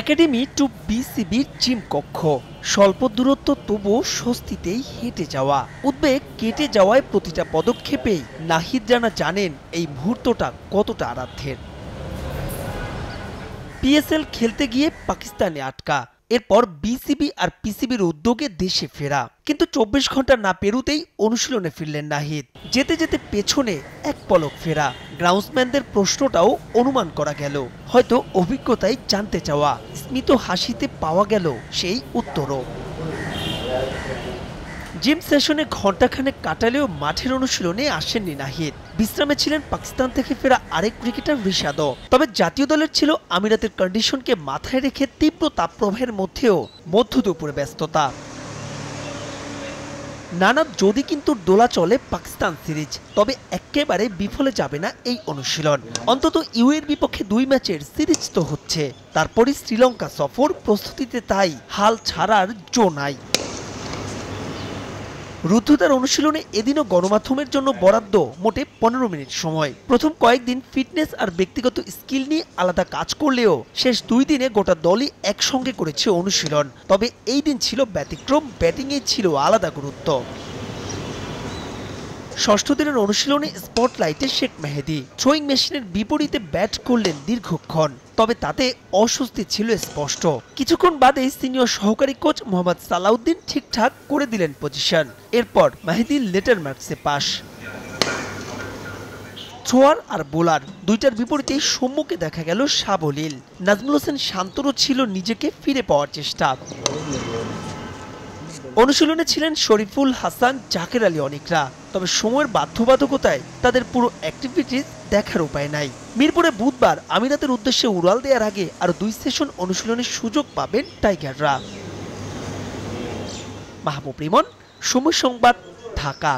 Academy two বিসিবির gym কক্ষ। স্বল্প দূরত্ব তবু স্বস্তিতেই হেঁটে যাওয়া, উদ্বেগ কেটে যাওয়ায় প্রতিটা পদক্ষেপেই নাহিদ রানা জানেন এই মুহূর্তটা কতটা আরাধ্যের। পিএসএল খেলতে গিয়ে পাকিস্তানে আটকা, এরপর বিসিবি আর পিসিবির উদ্যোগে দেশে ফেরা, কিন্তু ২৪ ঘন্টা না পেরুতেই অনুশীলনে ফিরলেন নাহিদ। যেতে যেতে পেছনে এক পলক ফেরা, গ্রাউন্ডসম্যানদের প্রশ্নটাও অনুমান করা গেল, হয়তো অভিজ্ঞতায় জানতে চাওয়া, স্মিত হাসিতে পাওয়া গেল সেই উত্তরও। জিম সেশনে ঘণ্টাখানেক কাটালেও মাঠের অনুশীলনে আসেননি নাহিদ। বিশ্রামে ছিলেন পাকিস্তান থেকে ফেরা আরেক ক্রিকেটার রিশাদও। তবে জাতীয় দলের ছিল আমিরাতের কন্ডিশনকে মাথায় রেখে তীব্র তাপপ্রবাহের মধ্যেও মধ্য দুপুরে ব্যস্ততা। নানা যদি কিন্তু দোলা চলে পাকিস্তান সিরিজ, তবে একেবারে বিফলে যাবে না এই অনুশীলন। অন্তত ইউএর বিপক্ষে ২ ম্যাচের সিরিজ তো হচ্ছে, তারপরই শ্রীলঙ্কা সফর, প্রস্তুতিতে তাই হাল ছাড়ার জো নাই। রুদ্ধতার অনুশীলনে এদিনও গণমাধ্যমের জন্য বরাদ্দ মোটে ১৫ মিনিট সময়। প্রথম কয়েকদিন ফিটনেস আর ব্যক্তিগত স্কিল নিয়ে আলাদা কাজ করলেও শেষ ২ দিনে গোটা দলই একসঙ্গে করেছে অনুশীলন। তবে এই দিন ছিল ব্যতিক্রম, ব্যাটিংয়ে ছিল আলাদা গুরুত্ব। ষষ্ঠ দিনের অনুশীলনে স্পটলাইটে শেখ মেহেদী থ্রোয়িং মেশিনের বিপরীতে ব্যাট করলেন দীর্ঘক্ষণ, তবে তাতে অস্বস্তি ছিল স্পষ্ট। কিছুক্ষণ বাদেই সিনিয়র সহকারী কোচ মোহাম্মদ সালাউদ্দিন ঠিকঠাক করে দিলেন পজিশন। এরপর মেহেদী লেটার মার্কসে পাস। থ্রোয়ার আর বোলার দুইটার বিপরীতেই সম্মুখে দেখা গেল সাবলীল। নাজমুল হোসেন শান্তরও ছিল নিজেকে ফিরে পাওয়ার চেষ্টা। অনুশীলনে ছিলেন শরীফুল হাসান, জাকের আলী অনিকরা, তবে সময়ের বাধ্যবাধকতায় তাদের পুরো অ্যাক্টিভিটিস দেখার উপায় নাই। মিরপুরে বুধবার আমিরাতের উদ্দেশ্যে উড়াল দেওয়ার আগে আরও ২ সেশন অনুশীলনের সুযোগ পাবেন টাইগাররা। মাহবুব রিমন, সময় সংবাদ, ঢাকা।